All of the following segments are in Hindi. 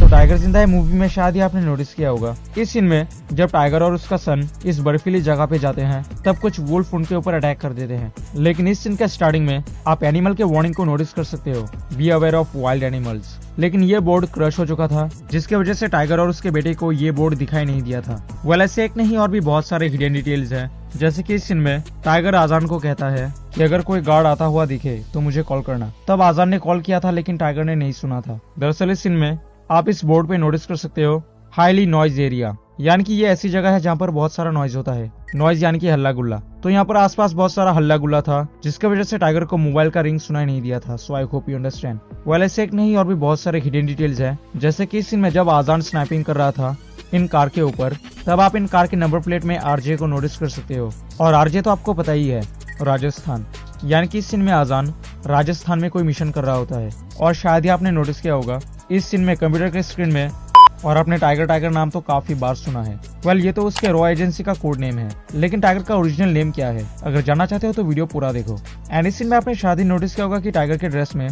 तो टाइगर जिंदा है मूवी में शायद ही आपने नोटिस किया होगा। इस सीन में जब टाइगर और उसका सन इस बर्फीली जगह पे जाते हैं तब कुछ वुल्फ उनके ऊपर अटैक कर देते हैं। लेकिन इस सीन के स्टार्टिंग में आप एनिमल के वार्निंग को नोटिस कर सकते हो, be aware of wild animals. लेकिन ये बोर्ड क्रश हो चुका था, जिसके वजह से टाइगर और उसके बेटे को ये बोर्ड दिखाई नहीं दिया था। वेल ऐसे एक नहीं और भी बहुत सारे हिडन डिटेल्स हैं, जैसे कि इस सीन में टाइगर आजान को कहता है कि अगर कोई गार्ड आता हुआ दिखे तो मुझे कॉल करना। तब आजान ने कॉल किया था लेकिन टाइगर ने नहीं सुना था। दरअसल इस सीन में आप इस बोर्ड पे नोटिस कर सकते हो हाईली नॉइज एरिया, यानी कि ये ऐसी जगह है जहाँ पर बहुत सारा नॉइज होता है। नॉइज यानी कि हल्ला गुल्ला। तो यहाँ पर आसपास बहुत सारा हल्ला गुल्ला था, जिसकी वजह से टाइगर को मोबाइल का रिंग सुनाई नहीं दिया था। So I hope you understand. Well ऐसे एक नहीं और भी बहुत सारे हिडन डिटेल्स हैं, जैसे कि इस सीन में जब आजान स्नैपिंग कर रहा था इन कार के ऊपर, तब आप इन कार के नंबर प्लेट में आरजे को नोटिस कर सकते हो। और आरजे तो आपको पता ही है, राजस्थान। यानी कि इस सीन में आजान राजस्थान में कोई मिशन कर रहा होता है। और शायद ही आपने नोटिस किया होगा इस सीन में कंप्यूटर के स्क्रीन में, और आपने टाइगर टाइगर नाम तो काफी बार सुना है। वेल ये तो उसके रॉ एजेंसी का कोड नेम है, लेकिन टाइगर का ओरिजिनल नेम क्या है? अगर जानना चाहते हो तो वीडियो पूरा देखो। एंड इस सीन में आपने शायद ही नोटिस किया होगा कि टाइगर के ड्रेस में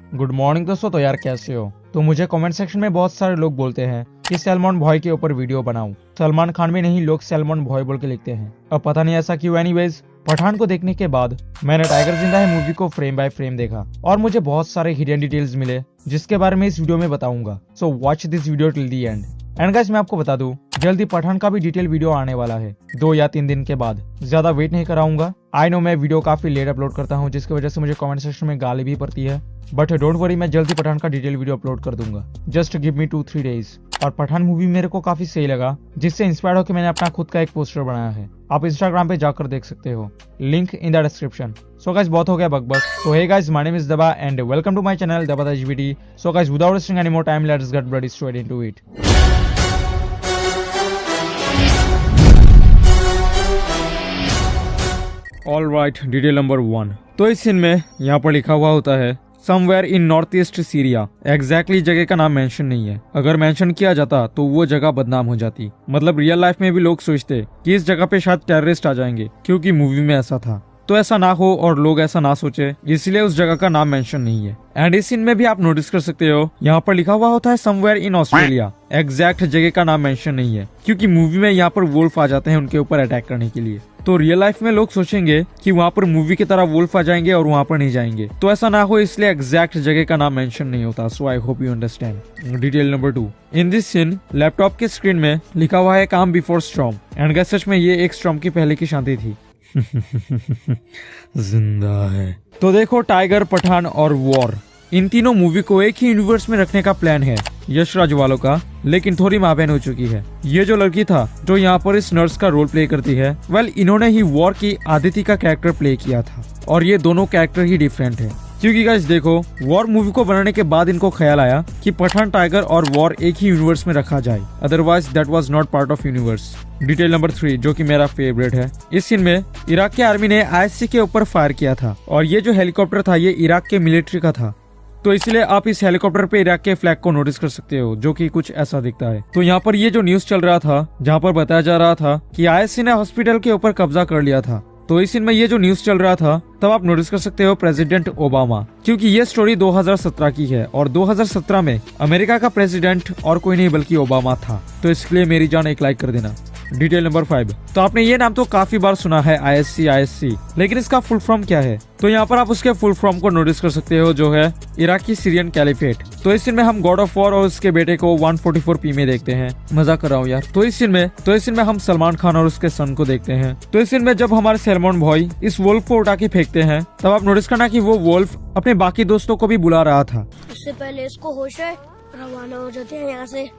गुड मॉर्निंग दोस्तों, तो यार कैसे हो? तो मुझे कमेंट सेक्शन में बहुत सारे लोग बोलते हैं कि सलमान बॉय के ऊपर वीडियो बनाऊं। सलमान खान में नहीं, लोग सलमान बॉय बोल के लिखते हैं। अब पता नहीं ऐसा क्यों। एनीवेज, पठान को देखने के बाद मैंने टाइगर जिंदा है मूवी को फ्रेम बाय फ्रेम देखा और मुझे बहुत सारे हिडन डिटेल्स मिले, जिसके बारे में इस वीडियो में बताऊंगा। So watch this video till the and. And guys मैं आपको बता दूं, जल्दी पठान का भी डिटेल वीडियो आने वाला है 2 या 3 दिन के बाद। ज्यादा वेट नहीं कराऊंगा। आई नो मैं वीडियो काफी लेट अपलोड करता हूं, जिसकी वजह से मुझे कमेंट सेक्शन में गाली भी पड़ती है, बट डोंट वरी, मैं जल्दी पठान का डिटेल वीडियो अपलोड कर दूंगा। Just give me 2-3 days. और पठान मूवी मेरे को काफी सही लगा, जिससे इंस्पायर होकर मैंने अपना खुद का एक पोस्टर बनाया है। आप इंस्टाग्राम पे जाकर देख सकते हो, link in the description. So guys बहुत हो गया बकबक। So hey guys, my name is दबा and welcome to my channel दबा HBD। So guys without wasting any more time, let's get bloody straight into it. All right, detail number 1। तो इस सीन में यहाँ पर लिखा हुआ होता है somewhere in north east Syria. Exactly जगह का नाम मेंशन नहीं है। अगर मेंशन किया जाता तो वो जगह बदनाम हो जाती। मतलब रियल लाइफ में भी लोग सोचते कि इस जगह पे शायद टेररिस्ट आ जाएंगे, क्योंकि मूवी में ऐसा था। तो ऐसा ना हो और लोग ऐसा ना सोचे, इसलिए उस जगह का नाम मेंशन नहीं है। एंड इस सीन में भी आप नोटिस कर सकते हो, यहाँ पर लिखा हुआ होता है समवेयर इन ऑस्ट्रेलिया। एग्जैक्ट जगह का नाम मेंशन नहीं है, क्योंकि मूवी में यहाँ पर वुल्फ आ जाते हैं उनके ऊपर अटैक करने के लिए। तो रियल लाइफ में लोग सोचेंगे कि वहाँ पर मूवी की तरह वुल्फ आ जाएंगे और वहाँ पर नहीं जाएंगे। तो ऐसा ना हो, इसलिए एग्जैक्ट जगह का नाम मेंशन नहीं होता। So I hope you understand. Detail number 2। In this scene laptop के स्क्रीन में लिखा हुआ है calm before storm. And guys सच में ये एक स्टॉर्म की पहले की शांति थी। जिंदा है। तो देखो, टाइगर, पठान और वॉर, इन तीनों मूवी को एक ही यूनिवर्स में रखने का प्लान है यश राज वालों का, लेकिन थोड़ी माबेन हो चुकी है। ये जो लड़की था जो यहाँ पर इस नर्स का रोल प्ले करती है, वेल इन्होंने ही वॉर की आदिति का कैरेक्टर प्ले किया था। और ये दोनों कैरेक्टर ही डिफरेंट है, क्योंकि गाइस देखो, वॉर मूवी को बनाने के बाद इनको ख्याल आया कि पठान, टाइगर और वॉर एक ही यूनिवर्स में रखा जाए, otherwise that was not part of universe. Detail number 3, जो कि मेरा फेवरेट है। इस सीन में इराक के आर्मी ने ISC के ऊपर फायर किया था, और ये जो हेलीकॉप्टर था ये इराक के मिलिट्री का था। तो इसलिए आप इस हेलीकॉप्टर पे इराक के फ्लैग को नोटिस कर सकते हो, जो कि कुछ ऐसा दिखता है। तो यहाँ पर ये जो न्यूज चल रहा था, जहाँ पर बताया जा रहा था कि ISC ने हॉस्पिटल के ऊपर कब्जा कर लिया था। तो इस सीन में ये जो न्यूज चल रहा था, तब आप नोटिस कर सकते हो प्रेसिडेंट ओबामा, क्योंकि ये स्टोरी 2017 की है और 2017 में अमेरिका का प्रेसिडेंट और कोई नहीं बल्कि ओबामा था। तो इसके लिए मेरी जान एक लाइक कर देना। Detail number 5। तो आपने ये नाम तो काफी बार सुना है, ISC, लेकिन इसका फुल फॉर्म क्या है? तो यहाँ पर आप उसके फुल फॉर्म को नोटिस कर सकते हो, जो है इराकी सीरियन कैलिफेट। तो इस सीन में हम गॉड ऑफ वॉर और उसके बेटे को 144p में देखते हैं। मजाक कर रहा हूँ यार। तो इस सीन में हम सलमान खान और उसके सन को देखते हैं। तो इस सीन में जब हमारे सलमान भाई इस वोल्फ को उठा के फेंकते हैं, तब आप नोटिस करना कि वो वोल्फ अपने बाकी दोस्तों को भी बुला रहा था। इससे पहले इसको होश है, रवाना हो जाते हैं यहाँ से।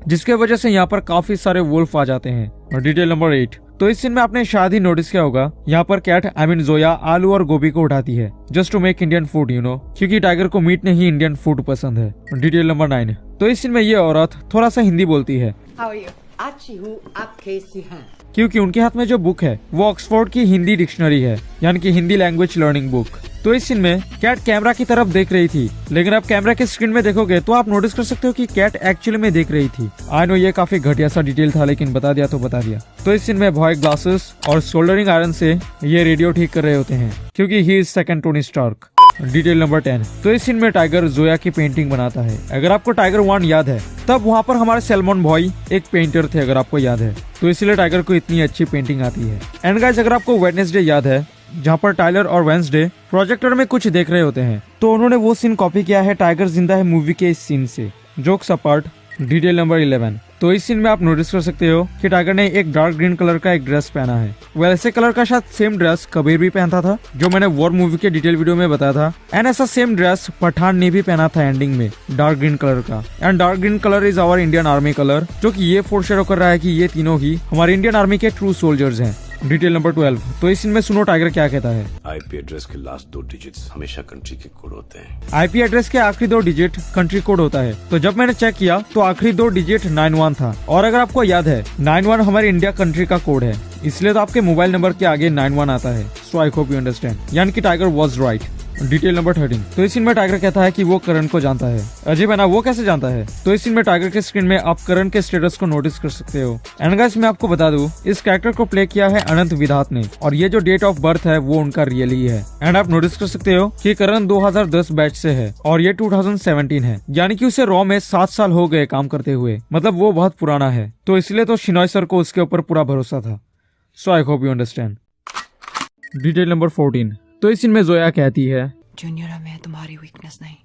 जिसके वजह से यहाँ पर काफी सारे वुल्फ आ जाते हैं। और डिटेल नंबर 8। तो इस सीन में आपने शायद ही नोटिस किया होगा, यहाँ पर कैट जोया आलू और गोभी को उठाती है just to make Indian food, क्योंकि टाइगर को मीट नहीं इंडियन फूड पसंद है। Detail number 9। तो इस सीन में ये औरत थोड़ा सा हिंदी बोलती है। अच्छी हूँ, आप कैसी हैं? क्योंकि उनके हाथ में जो बुक है वो ऑक्सफोर्ड की हिंदी डिक्शनरी है, यानी कि हिंदी लैंग्वेज लर्निंग बुक। तो इस सीन में कैट कैमरा की तरफ देख रही थी, लेकिन अब कैमरा के स्क्रीन में देखोगे तो आप नोटिस कर सकते हो कि कैट एक्चुअली में देख रही थी। आई नो ये काफी घटिया सा डिटेल था, लेकिन बता दिया तो बता दिया। तो इस सीन में बॉय ग्लासेस और सोल्डरिंग आयरन से ये रेडियो ठीक कर रहे होते हैं, क्योंकि he is second Tony Stark. Detail number 10। तो इस सीन में टाइगर जोया की पेंटिंग बनाता है। अगर आपको टाइगर 1 याद है, तब वहाँ पर हमारे सैल्मन बॉय एक पेंटर थे, अगर आपको याद है, तो इसलिए टाइगर को इतनी अच्छी पेंटिंग आती है। एंड गाइस, अगर आपको वेडनेसडे याद है, जहाँ पर टाइलर और वेंसडे प्रोजेक्टर में कुछ देख रहे होते हैं, तो उन्होंने वो सीन कॉपी किया है टाइगर जिंदा है मूवी के इस सीन से। Jokes apart, detail number 11। तो इस सीन में आप नोटिस कर सकते हो कि टाइगर ने एक डार्क ग्रीन कलर का एक ड्रेस पहना है। वैसे कलर का शायद सेम ड्रेस कबीर भी पहनता था, जो मैंने वॉर मूवी के डिटेल वीडियो में बताया था। एंड ऐसा सेम ड्रेस पठान ने भी पहना था एंडिंग में, डार्क ग्रीन कलर का। And dark green colour is our Indian army colour, जो कि ये फोरशैडो कर रहा है कि ये तीनों ही हमारे इंडियन आर्मी के ट्रू सोल्जर्स हैं। Detail number 12। तो इस सीन में सुनो टाइगर क्या कहता है। आईपी एड्रेस के लास्ट 2 डिजिट्स हमेशा कंट्री के कोड होते हैं। आईपी एड्रेस के आखिरी 2 डिजिट कंट्री कोड होता है। तो जब मैंने चेक किया तो आखिरी 2 डिजिट 91 था। और अगर आपको याद है, 91 हमारे इंडिया कंट्री का कोड है, इसलिए तो आपके मोबाइल नंबर के आगे 91 आता है। सो आई होप यू अंडरस्टैंड, यानी कि tiger was right. Detail number 13। तो इस सीन में टाइगर कहता है कि वो करण को जानता है। अजय बना वो कैसे जानता है? तो इस सीन में टाइगर के स्क्रीन में आप करण के स्टेटस को नोटिस कर सकते हो। एंड गाइस, मैं आपको बता दूं, इस कैरेक्टर को प्ले किया है अनंत विधात ने, और ये जो डेट ऑफ बर्थ है वो उनका रियल ही है। एंड आप नोटिस कर सकते हो कि करण 2010 बैच से है और ये 2017 है, यानी कि उसे रॉ में 7 साल हो गए काम करते हुए। मतलब वो बहुत पुराना है, तो इसलिए तो शिनॉय सर को उसके ऊपर पूरा भरोसा था। So I hope you understand. Detail number 14। तो इस सीन में जोया कहती है, जूनियर में तुम्हारी वीकनेस नहीं,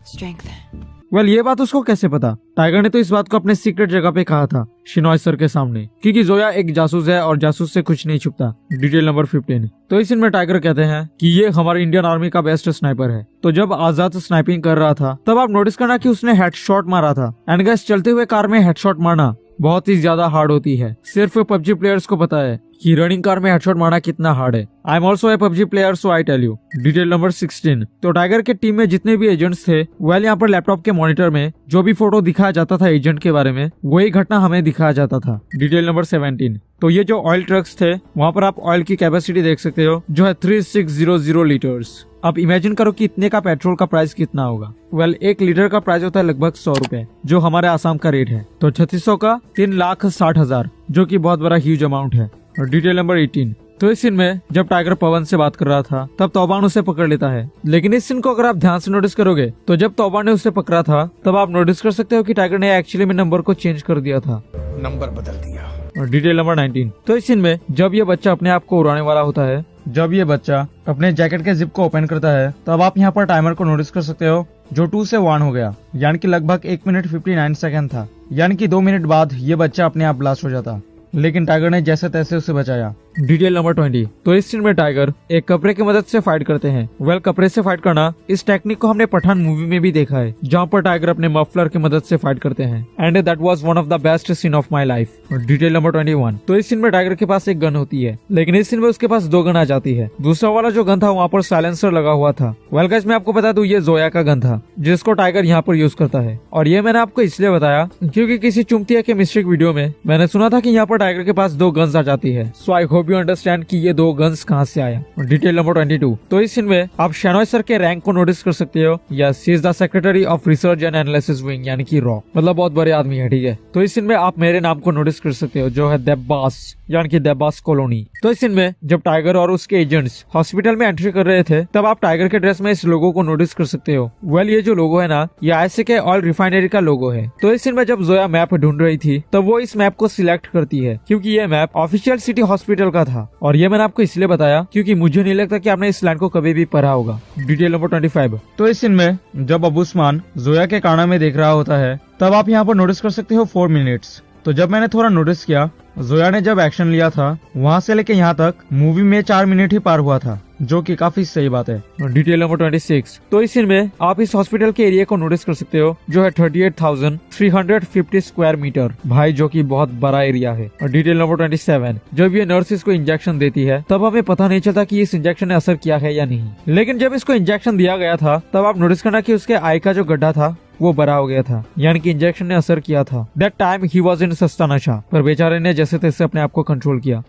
स्ट्रेंथ है। वेल, ये बात उसको कैसे पता? टाइगर ने तो इस बात को अपने सीक्रेट जगह पे कहा था, शिनॉय सर के सामने, क्योंकि जोया एक जासूस है और जासूस से कुछ नहीं छुपता। Detail number 15। तो इस सीन में टाइगर कहते हैं कि ये हमारे इंडियन आर्मी का बेस्ट स्नाइपर है। तो जब आजाद स्नाइपिंग कर रहा था, तब आप नोटिस करना कि उसने हेडशॉट मारा था। एंड गाइस, चलते हुए कार में हेडशॉट मारना बहुत ही ज्यादा हार्ड होती है। सिर्फ पबजी प्लेयर्स को पता है कि रनिंग कार में हेडशॉट मारना कितना हार्ड है। I am also a PUBG player, so I tell you. Detail number 16। तो टाइगर के टीम में जितने भी एजेंट्स थे, वेल यहाँ पर लैपटॉप के मॉनिटर में जो भी फोटो दिखाया जाता था एजेंट के बारे में, वही घटना हमें दिखाया जाता था। Detail number 17। तो ये जो ऑयल ट्रक्स थे, वहाँ पर आप ऑयल की कैपेसिटी देख सकते हो, जो है 3600 लीटर्स। अब इमेजिन करो कि इतने का पेट्रोल का प्राइस कितना होगा। वेल, 1 लीटर का प्राइस होता है लगभग 100 रुपए, जो हमारे आसाम का रेट है। तो 3600 का 3,60,000, जो कि बहुत बड़ा ह्यूज अमाउंट है। और डिटेल नंबर 18। तो इस सीन में जब टाइगर पवन से बात कर रहा था, तब तौबान उसे पकड़ लेता है। लेकिन इस सीन को अगर आप ध्यान से नोटिस करोगे, तो जब तौबान ने उसे पकड़ा था, तब आप नोटिस कर सकते हो कि टाइगर ने एक्चुअली में नंबर को चेंज कर दिया था, नंबर बदल दिया। और डिटेल नंबर 19। तो इस सीन में जब ये बच्चा अपने आप को उड़ाने वाला होता है, जब ये बच्चा अपने जैकेट के जिप को ओपन करता है, तब आप यहाँ पर टाइमर को नोटिस कर सकते हो, जो 2 से 1 हो गया, यानी कि लगभग 1 मिनट 59 सेकंड था। यानी कि 2 मिनट बाद ये बच्चा अपने आप ब्लास्ट हो जाता, लेकिन टाइगर ने जैसे तैसे उसे बचाया। Detail number 20। तो इस सीन में टाइगर एक कपड़े की मदद से फाइट करते हैं। वेल, कपड़े से फाइट करना, इस टेक्निक को हमने पठान मूवी में भी देखा है, जहाँ पर टाइगर अपने मफलर की मदद से फाइट करते हैं। And that was one of the best scene of my life. Detail number 21। तो इस सीन में टाइगर के पास एक गन होती है, लेकिन इस सीन में उसके पास 2 गन आ जाती है। दूसरा वाला जो गन था, वहाँ पर साइलेंसर लगा हुआ था। वेल गाइस, मैं आपको बता दूं, ये जोया का गन था, जिसको टाइगर यहाँ पर यूज करता है। और ये मैंने आपको इसलिए बताया क्योंकि किसी चुमतिया के मिस्टेक वीडियो में मैंने सुना था कि यहाँ पर टाइगर के पास 2 गन्स आ जाती है। सो आई होप यू अंडरस्टैंड कि ये 2 गन्स कहाँ से आया। Detail number 22। तो इस सीन में आप शिनॉय सर के रैंक को नोटिस कर सकते हो। Yes, he is the secretary of research and analysis wing, यानी कि रॉ, मतलब बहुत बड़े आदमी है, ठीक है। तो इस सीन में आप मेरे नाम को नोटिस कर सकते हो, जो है देब्बास, यानी कि देब्बास कॉलोनी। तो इस सीन में जब टाइगर और उसके एजेंट्स हॉस्पिटल में एंट्री कर रहे थे, तब आप टाइगर के ड्रेस में इस लोगो को नोटिस कर सकते हो। वेल, ये जो लोगो है ना, ये आईएसए के ऑयल रिफाइनरी का लोगो है। तो इस सीन में जब जोया मैप ढूंढ रही थी, तब वो इस मैप को सिलेक्ट करती है, क्योंकि ये मैप ऑफिशियल सिटी हॉस्पिटल का था। और ये मैंने आपको इसलिए बताया क्योंकि मुझे नहीं लगता कि आपने इस लाइन को कभी भी पढ़ा होगा। Detail number 25। तो इस सीन में जब अबूस्मान जोया के काना में देख रहा होता है, तब आप यहाँ पर नोटिस कर सकते हो 4 मिनट्स। तो जब मैंने थोड़ा नोटिस किया, जोया ने जब एक्शन लिया था, वहाँ से लेके यहाँ तक मूवी में 4 मिनट ही पार हुआ था, जो कि काफी सही बात है। Detail number 26। तो इस सीन में आप इस हॉस्पिटल के एरिया को नोटिस कर सकते हो, जो है 38,350 स्क्वायर मीटर, भाई, जो कि बहुत बड़ा एरिया है। और डिटेल नंबर 27। जब ये नर्स इसको इंजेक्शन देती है, तब हमें पता नहीं चलता कि इस इंजेक्शन ने असर किया है या नहीं, लेकिन जब इसको इंजेक्शन दिया गया था, तब आप नोटिस करना कि उसके आई का जो गड्ढा था वो बड़ा हो गया था, यानी कि इंजेक्शन ने असर किया था। That time he was in सस्ता नशा, पर बेचारे ने जैसे तैसे अपने आप को कंट्रोल किया।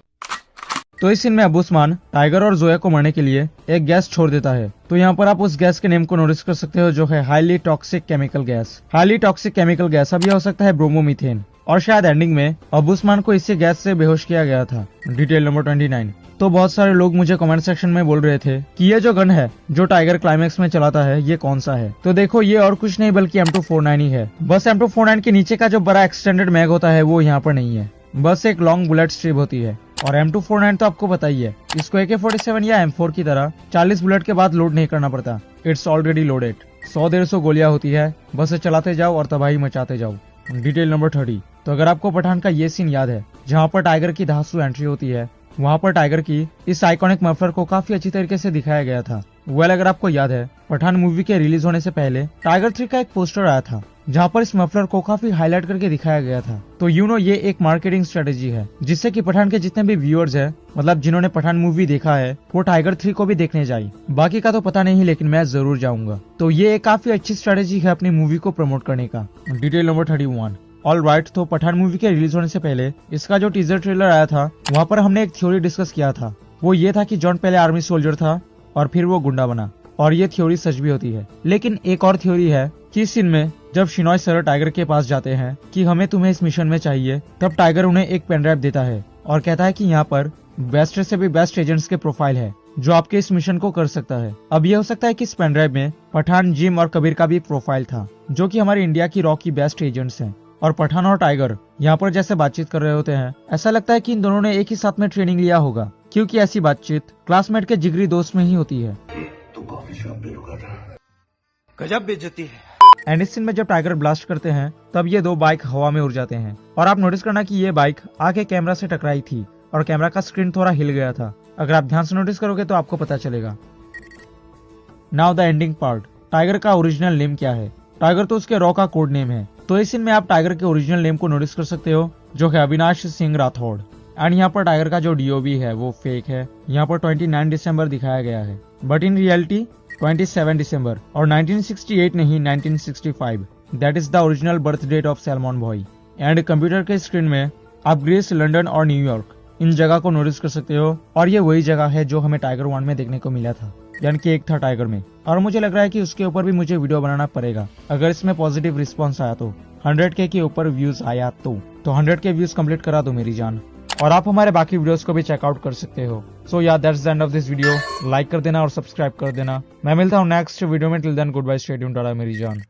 तो इस सीन में अबूस्मान टाइगर और जोया को मारने के लिए एक गैस छोड़ देता है। तो यहाँ पर आप उस गैस के नेम को नोटिस कर सकते हो, जो है highly toxic chemical gas. Highly toxic chemical gas अब यह हो सकता है ब्रोमोमीथेन। और शायद एंडिंग में अबुस्मान को इससे गैस से बेहोश किया गया था। Detail number 29। तो बहुत सारे लोग मुझे कमेंट सेक्शन में बोल रहे थे कि ये जो गन है जो टाइगर क्लाइमेक्स में चलाता है ये कौन सा है। तो देखो ये और कुछ नहीं बल्कि M249 ही है। बस M249 के नीचे का जो बड़ा एक्सटेंडेड मैग होता है वो यहाँ पर नहीं है, बस एक लॉन्ग बुलेट स्ट्रिप होती है। और M249 तो आपको पता ही है, इसको AK-47 या M4 की तरह 40 बुलेट के बाद लोड नहीं करना पड़ता। It's already loaded. 100-150 गोलियां होती है, बस चलाते जाओ और तबाही मचाते जाओ। Detail number 30। तो अगर आपको पठान का ये सीन याद है जहाँ पर टाइगर की धांसू एंट्री होती है, वहाँ पर टाइगर की इस आइकॉनिक मफलर को काफी अच्छी तरीके से दिखाया गया था। अगर आपको याद है पठान मूवी के रिलीज होने से पहले टाइगर 3 का एक पोस्टर आया था जहाँ पर इस मफलर को काफी हाईलाइट करके दिखाया गया था। तो ये एक मार्केटिंग स्ट्रेटेजी है जिससे कि पठान के जितने भी व्यूअर्स हैं, मतलब जिन्होंने पठान मूवी देखा है, वो टाइगर 3 को भी देखने जाए। बाकी का तो पता नहीं लेकिन मैं जरूर जाऊंगा। तो ये एक काफी अच्छी स्ट्रेटेजी है अपनी मूवी को प्रमोट करने का। Detail number 31। ऑल राइट, तो पठान मूवी के रिलीज होने से पहले इसका जो टीजर ट्रेलर आया था वहाँ पर हमने एक थ्योरी डिस्कस किया था। वो ये था कि जॉन पहले आर्मी सोल्जर था और फिर वो गुंडा बना, और ये थ्योरी सच भी होती है। लेकिन एक और थ्योरी है कि इस सीन में जब शिनॉय सर टाइगर के पास जाते हैं कि हमें तुम्हें इस मिशन में चाहिए, तब टाइगर उन्हें एक पेन ड्राइव देता है और कहता है कि यहाँ पर बेस्ट से भी बेस्ट एजेंट्स के प्रोफाइल है जो आपके इस मिशन को कर सकता है। अब ये हो सकता है कि इस पेन ड्राइव में पठान, जिम और कबीर का भी प्रोफाइल था जो कि हमारे इंडिया की रॉ की बेस्ट एजेंट्स हैं। और पठान और टाइगर यहाँ पर जैसे बातचीत कर रहे होते हैं, ऐसा लगता है कि इन दोनों ने एक ही साथ में ट्रेनिंग लिया होगा, क्योंकि ऐसी बातचीत क्लासमेट के जिगरी दोस्त में ही होती है। गजब बेइज्जती है। एंड इस सीन में जब टाइगर ब्लास्ट करते हैं तब ये दो बाइक हवा में उड़ जाते हैं, और आप नोटिस करना कि ये बाइक आगे कैमरा से टकराई थी और कैमरा का स्क्रीन थोड़ा हिल गया था। अगर आप ध्यान से नोटिस करोगे तो आपको पता चलेगा। Now the ending part. Tiger का ओरिजिनल नेम क्या है? टाइगर तो उसके रॉ का कोड नेम है। तो इस सीन में आप टाइगर के ओरिजिनल नेम को नोटिस कर सकते हो जो है अविनाश सिंह राठौड़। एंड यहाँ पर टाइगर का जो DOB है वो फेक है। यहाँ पर 29 दिसंबर दिखाया गया है, बट इन रियलिटी 27 दिसंबर और 1968 नहीं 1965। That is the original birth date of Salman boy. And computer के स्क्रीन में आप ग्रीस, लंदन और न्यूयॉर्क इन जगह को नोटिस कर सकते हो, और ये वही जगह है जो हमें टाइगर 1 में देखने को मिला था, यानी कि एक था टाइगर में। और मुझे लग रहा है कि उसके ऊपर भी मुझे वीडियो बनाना पड़ेगा अगर इसमें पॉजिटिव रिस्पॉन्स आया तो। 100K के ऊपर व्यूज आया तो 100K व्यूज कंप्लीट करा दो मेरी जान। और आप हमारे बाकी वीडियोस को भी चेकआउट कर सकते हो। सो या that's the end of this video. Like कर देना और सब्सक्राइब कर देना। मैं मिलता हूँ नेक्स्ट वीडियो में। Till then good bye, stay tuned, tata मेरी जान।